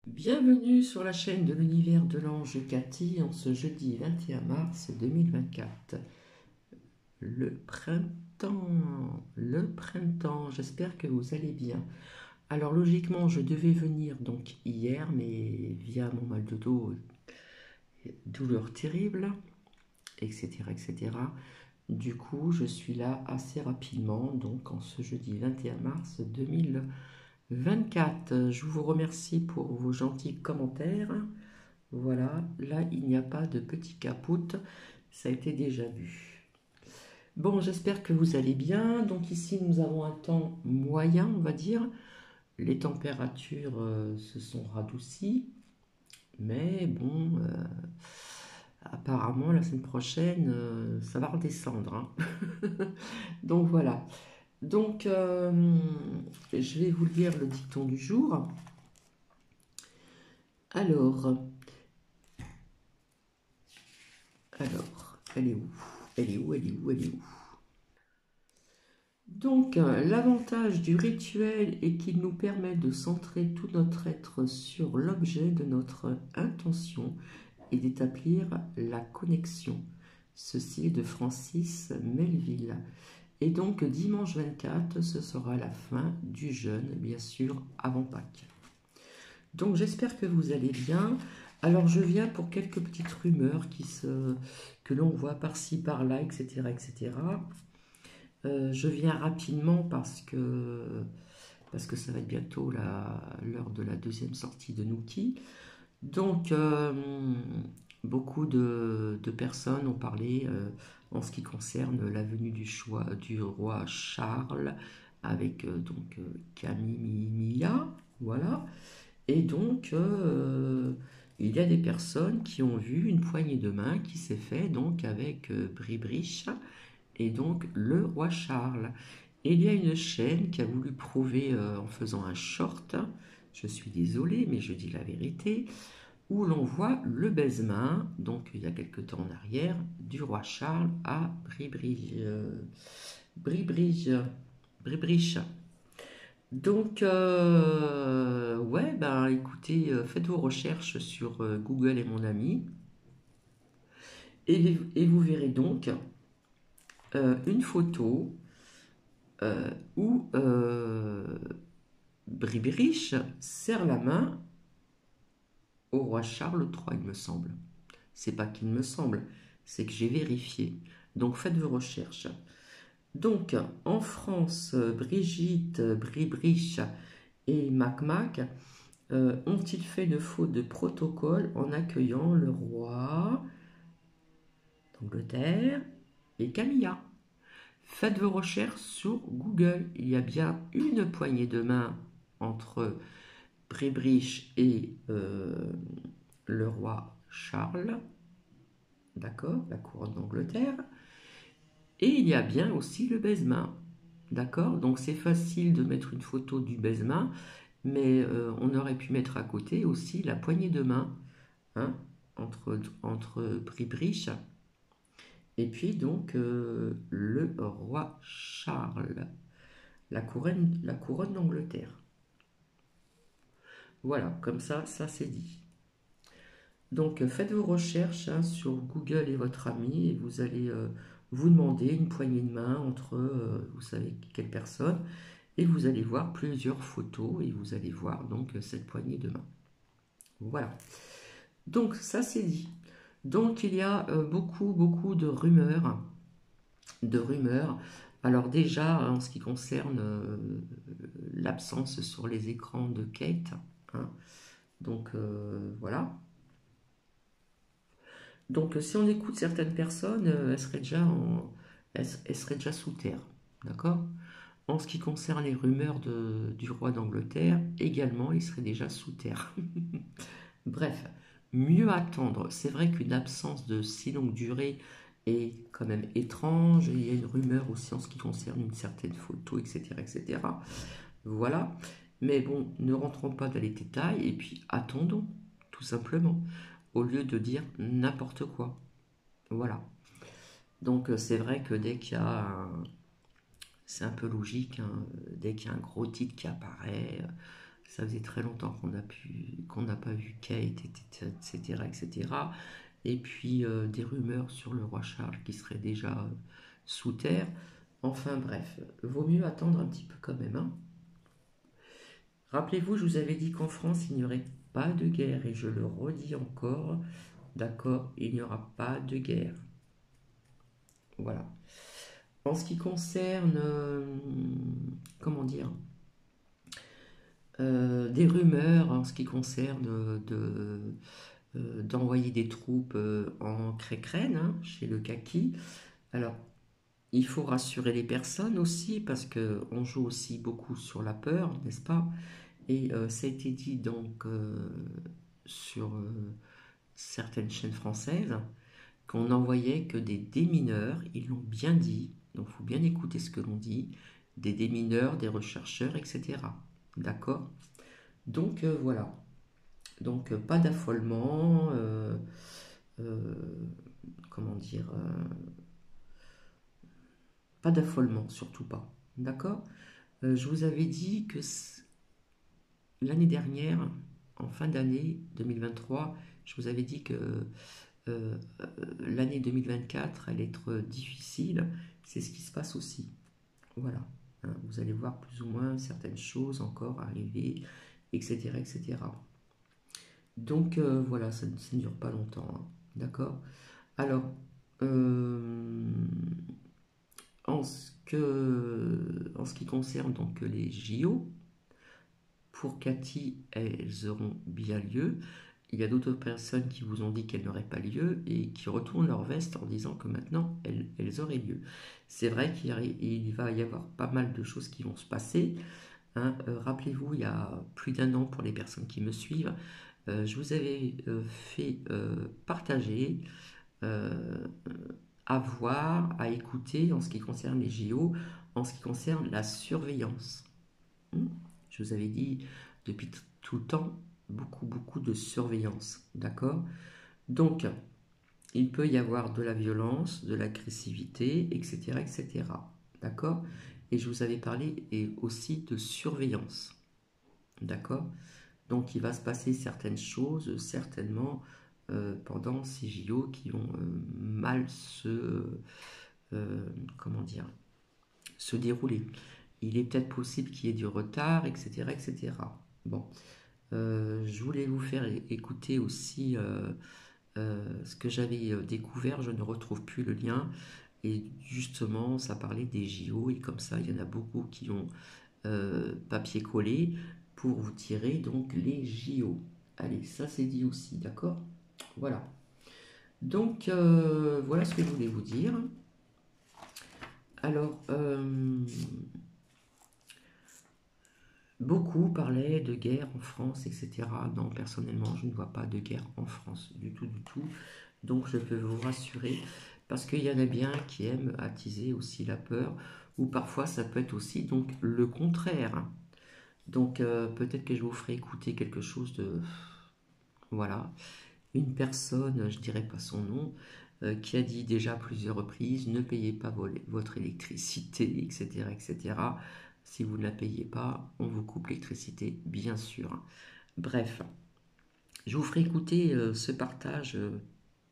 Bienvenue sur la chaîne de l'univers de l'ange Cathy en ce jeudi 21 mars 2024. Le printemps, j'espère que vous allez bien. Alors logiquement, je devais venir donc hier, mais via mon mal de dos, douleur terrible, etc., etc. Du coup, je suis là assez rapidement, donc en ce jeudi 21 mars 2024. Je vous remercie pour vos gentils commentaires. Voilà, là il n'y a pas de petit caput, ça a été déjà vu. Bon, j'espère que vous allez bien. Donc ici nous avons un temps moyen, on va dire. Les températures se sont radoucies, mais bon, apparemment la semaine prochaine, ça va redescendre, hein. Donc voilà. Donc je vais vous lire le dicton du jour. Alors, elle est où? Elle est où? Elle est où? Elle est où? Donc, l'avantage du rituel est qu'il nous permet de centrer tout notre être sur l'objet de notre intention et d'établir la connexion. Ceci est de Francis Melville. Et donc, dimanche 24, ce sera la fin du jeûne, bien sûr, avant Pâques. Donc, j'espère que vous allez bien. Alors, je viens pour quelques petites rumeurs que l'on voit par-ci, par-là, etc., etc. Je viens rapidement parce que ça va être bientôt l'heure de la deuxième sortie de Nookie. Donc, beaucoup de personnes ont parlé en ce qui concerne la venue du roi Charles avec Camille Mia, voilà. Et donc, il y a des personnes qui ont vu une poignée de main qui s'est fait donc avec Bribrich et donc le roi Charles. Et il y a une chaîne qui a voulu prouver en faisant un short, je suis désolée mais je dis la vérité, où l'on voit le baise-main, donc il y a quelque temps en arrière, du roi Charles à Bribrich. Donc, ouais, ben écoutez, faites vos recherches sur Google et mon ami, et vous verrez donc une photo où Bribérich serre la main au roi Charles III, il me semble. C'est pas qu'il me semble, c'est que j'ai vérifié. Donc faites vos recherches. Donc en France, Brigitte, Bribrich et Mac ont-ils fait une faute de protocole en accueillant le roi d'Angleterre et Camilla? Faites vos recherches sur Google. Il y a bien une poignée de main entre Brébrich et le roi Charles, d'accord, la couronne d'Angleterre, et il y a bien aussi le baise-main, d'accord. Donc c'est facile de mettre une photo du baise-main, mais on aurait pu mettre à côté aussi la poignée de main, hein, entre Brébrich et puis donc le roi Charles, la couronne d'Angleterre. Voilà, comme ça c'est dit. Donc faites vos recherches hein, sur Google et votre ami et vous allez vous demander une poignée de main entre vous savez quelle personne et vous allez voir plusieurs photos et vous allez voir donc cette poignée de main. Voilà. Donc ça c'est dit. Donc il y a beaucoup de rumeurs. Alors déjà en ce qui concerne l'absence sur les écrans de Kate, hein, donc voilà. Donc, si on écoute certaines personnes, elles seraient déjà sous terre, d'accord? En ce qui concerne les rumeurs du roi d'Angleterre, également, il serait déjà sous terre. Bref, mieux attendre. C'est vrai qu'une absence de si longue durée est quand même étrange. Il y a une rumeur aussi en ce qui concerne une certaine photo, etc., etc. Voilà. Mais bon, ne rentrons pas dans les détails et puis attendons, tout simplement, au lieu de dire n'importe quoi. Voilà. Donc c'est vrai que dès qu'il y a c'est un peu logique, hein, dès qu'il y a un gros titre qui apparaît, Ça faisait très longtemps qu'on n'a pas vu Kate, etc., etc. Et puis des rumeurs sur le roi Charles qui serait déjà sous terre. Enfin bref, vaut mieux attendre un petit peu quand même, hein. Rappelez-vous, je vous avais dit qu'en France, il n'y aurait pas de guerre, et je le redis encore, d'accord, il n'y aura pas de guerre. Voilà. En ce qui concerne, comment dire, des rumeurs, en ce qui concerne d'envoyer des troupes en Ukraine, hein, chez le Kaki. Alors, il faut rassurer les personnes aussi, parce qu'on joue aussi beaucoup sur la peur, n'est-ce pas? Et ça a été dit donc sur certaines chaînes françaises qu'on n'envoyait que des démineurs, ils l'ont bien dit, donc il faut bien écouter ce que l'on dit, des démineurs, des rechercheurs, etc. D'accord? Donc voilà. Donc pas d'affolement, euh, comment dire, pas d'affolement, surtout pas. D'accord? Je vous avais dit que l'année dernière, en fin d'année 2023, je vous avais dit que euh, l'année 2024 allait être difficile. C'est ce qui se passe aussi. Voilà. Hein, vous allez voir plus ou moins certaines choses encore arriver, etc. etc. Donc voilà, ça ne dure pas longtemps, hein. D'accord? Alors, euh, en ce qui concerne donc les JO, pour Cathy, elles auront bien lieu. Il y a d'autres personnes qui vous ont dit qu'elles n'auraient pas lieu et qui retournent leur veste en disant que maintenant elles auraient lieu. C'est vrai qu'il va y avoir pas mal de choses qui vont se passer, hein. Rappelez-vous, il y a plus d'un an, pour les personnes qui me suivent, je vous avais fait partager, euh, à voir, à écouter en ce qui concerne les JO, en ce qui concerne la surveillance. Je vous avais dit depuis tout le temps, beaucoup de surveillance. D'accord? Donc, il peut y avoir de la violence, de l'agressivité, etc., etc. D'accord? Et je vous avais parlé et aussi de surveillance. D'accord? Donc, il va se passer certaines choses, certainement, pendant ces JO qui vont mal comment dire, se dérouler. Il est peut-être possible qu'il y ait du retard, etc., etc. Bon, je voulais vous faire écouter aussi ce que j'avais découvert. Je ne retrouve plus le lien. Et justement, ça parlait des JO. Et comme ça, il y en a beaucoup qui ont papier collé pour vous tirer donc les JO. Allez, ça c'est dit aussi, d'accord? Voilà. Donc, voilà ce que je voulais vous dire. Alors, beaucoup parlaient de guerre en France, etc. Non, personnellement, je ne vois pas de guerre en France du tout, du tout. Donc, je peux vous rassurer, parce qu'il y en a bien qui aiment attiser aussi la peur, ou parfois ça peut être aussi donc le contraire. Donc, peut-être que je vous ferai écouter quelque chose de... Voilà, une personne, je dirais pas son nom, qui a dit déjà à plusieurs reprises, ne payez pas votre électricité, etc., etc. Si vous ne la payez pas, on vous coupe l'électricité, bien sûr. Bref, je vous ferai écouter ce partage,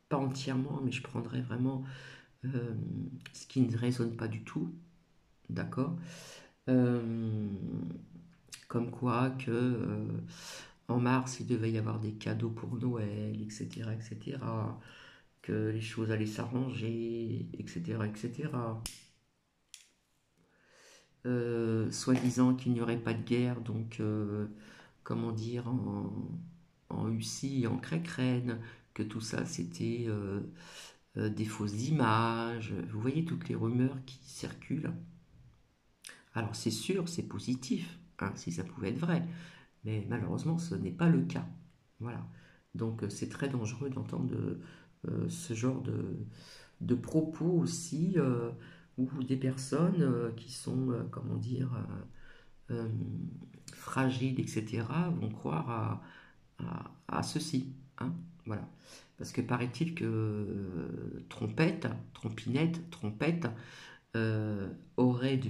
pas entièrement, mais je prendrai vraiment ce qui ne résonne pas du tout, d'accord? Euh, Comme quoi que en mars, il devait y avoir des cadeaux pour Noël, etc., etc., que les choses allaient s'arranger, etc., etc. Soi-disant qu'il n'y aurait pas de guerre, donc, comment dire, en Russie et en Ukraine, que tout ça c'était des fausses images. Vous voyez toutes les rumeurs qui circulent. Alors c'est sûr, c'est positif, hein, si ça pouvait être vrai, mais malheureusement ce n'est pas le cas. Voilà. Donc c'est très dangereux d'entendre ce genre de propos aussi, où des personnes qui sont, comment dire, euh, fragiles, etc., vont croire à ceci, hein, voilà. Parce que paraît-il que Trompette, Trompinette, Trompette, aurait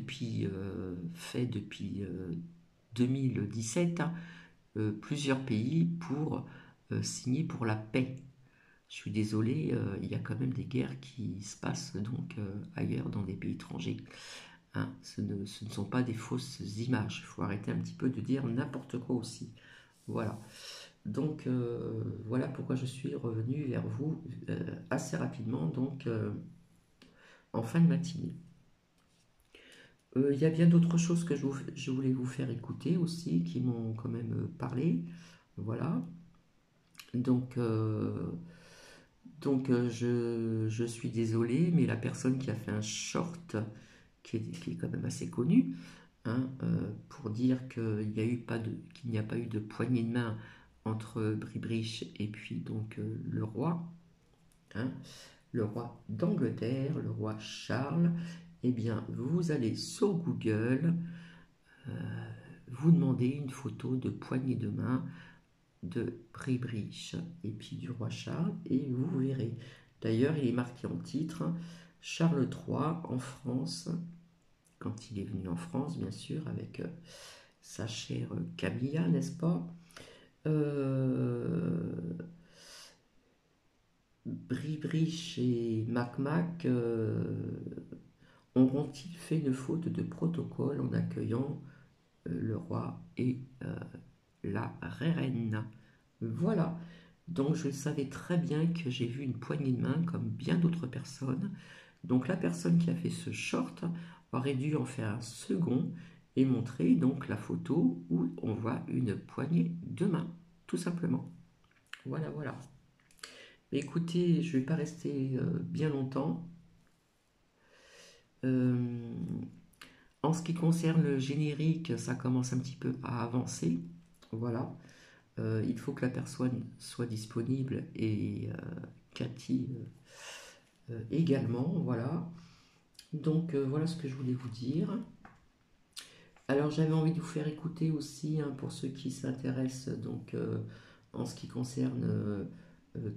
fait depuis 2017 plusieurs pays pour signer pour la paix. Je suis désolé, il y a quand même des guerres qui se passent donc ailleurs, dans des pays étrangers. Hein, ce ne sont pas des fausses images. Il faut arrêter un petit peu de dire n'importe quoi aussi. Voilà. Donc voilà pourquoi je suis revenu vers vous assez rapidement, donc en fin de matinée. Il y a bien d'autres choses que je voulais vous faire écouter aussi, qui m'ont quand même parlé. Voilà. Donc, je suis désolé, mais la personne qui a fait un short, qui est quand même assez connu, hein, pour dire qu'il n'y a pas eu de poignée de main entre Bribrich et puis donc le roi, hein, le roi d'Angleterre, le roi Charles. Eh bien, vous allez sur Google, vous demandez une photo de poignée de main de Bribrich et puis du roi Charles, et vous verrez. D'ailleurs, il est marqué en titre Charles III en France, quand il est venu en France, bien sûr, avec sa chère Camilla, n'est-ce pas? Bribrich et Mac auront-ils fait une faute de protocole en accueillant le roi et la reine? Voilà. Donc je savais très bien que j'ai vu une poignée de main comme bien d'autres personnes. Donc la personne qui a fait ce short aurait dû en faire un second et montrer donc la photo où on voit une poignée de main, tout simplement. Voilà, voilà. Écoutez, je ne vais pas rester bien longtemps. En ce qui concerne le générique, ça commence un petit peu à avancer. Voilà. Il faut que la personne soit disponible et Cathy également. Voilà. Donc voilà ce que je voulais vous dire. Alors j'avais envie de vous faire écouter aussi, hein, pour ceux qui s'intéressent donc en ce qui concerne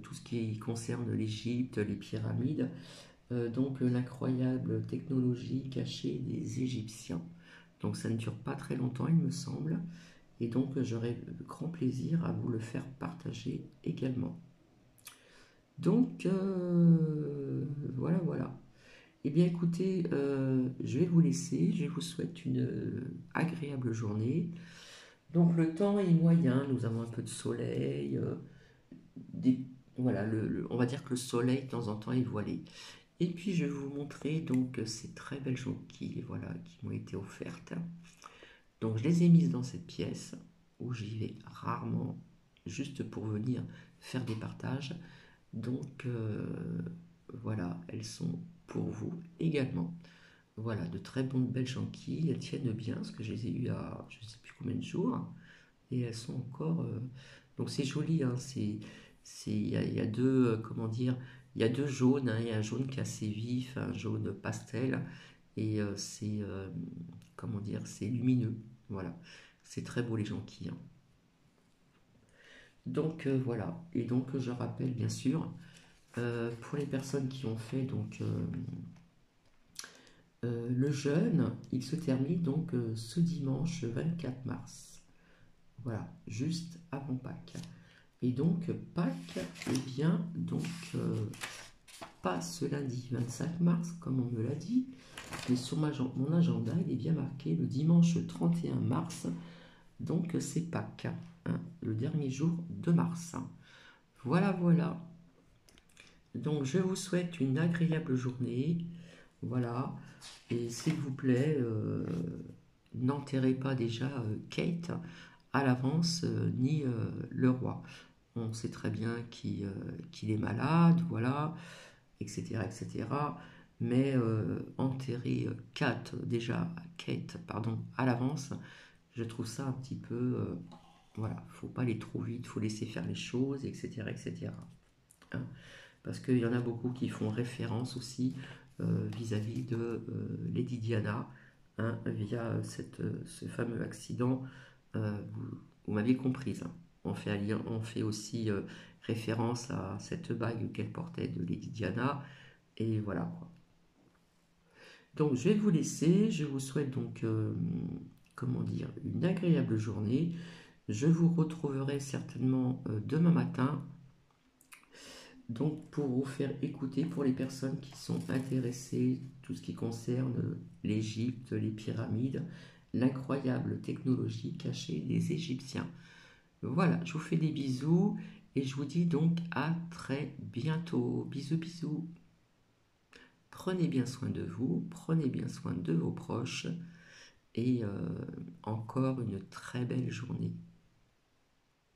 tout ce qui concerne l'Égypte, les pyramides, donc l'incroyable technologie cachée des Égyptiens. Donc ça ne dure pas très longtemps, il me semble, et donc j'aurai grand plaisir à vous le faire partager également. Donc voilà, voilà. Eh bien écoutez, je vais vous laisser, je vous souhaite une agréable journée. Donc le temps est moyen, nous avons un peu de soleil, des, voilà, on va dire que le soleil de temps en temps est voilé. Et puis je vais vous montrer donc ces très belles jonquilles, voilà, qui m'ont été offertes. Donc je les ai mises dans cette pièce où j'y vais rarement, juste pour venir faire des partages. Donc voilà, elles sont pour vous également. Voilà, de très bonnes belles jonquilles, elles tiennent bien, parce que je les ai eues à je ne sais plus combien de jours, et elles sont encore... donc c'est joli, hein, il y a deux, comment dire, il y a deux jaunes, hein, il y a un jaune qui est assez vif, un jaune pastel, et comment dire, c'est lumineux, voilà. C'est très beau les jonquilles, hein. Donc voilà, et donc je rappelle bien sûr, pour les personnes qui ont fait donc le jeûne, il se termine donc ce dimanche 24 mars. Voilà, juste avant Pâques. Et donc Pâques, eh bien, donc pas ce lundi 25 mars, comme on me l'a dit, mais sur mon agenda, il est bien marqué le dimanche 31 mars, donc c'est Pâques, hein, le dernier jour de mars. Voilà, voilà. Donc je vous souhaite une agréable journée. Voilà. Et s'il vous plaît, n'enterrez pas déjà Kate à l'avance, ni le roi. On sait très bien qu'il est malade, voilà, etc., etc. Mais enterrer Kate, pardon, à l'avance, je trouve ça un petit peu, voilà, faut pas aller trop vite, faut laisser faire les choses, etc., etc. Hein, parce qu'il y en a beaucoup qui font référence aussi vis-à-vis de Lady Diana, hein, via ce fameux accident. Vous m'aviez comprise, hein. On fait aussi référence à cette bague qu'elle portait de Lady Diana, et voilà quoi. Donc je vais vous laisser, je vous souhaite donc, comment dire, une agréable journée. Je vous retrouverai certainement demain matin, donc pour vous faire écouter, pour les personnes qui sont intéressées, tout ce qui concerne l'Égypte, les pyramides, l'incroyable technologie cachée des Égyptiens. Voilà, je vous fais des bisous et je vous dis donc à très bientôt. Bisous, bisous. Prenez bien soin de vous, prenez bien soin de vos proches et encore une très belle journée.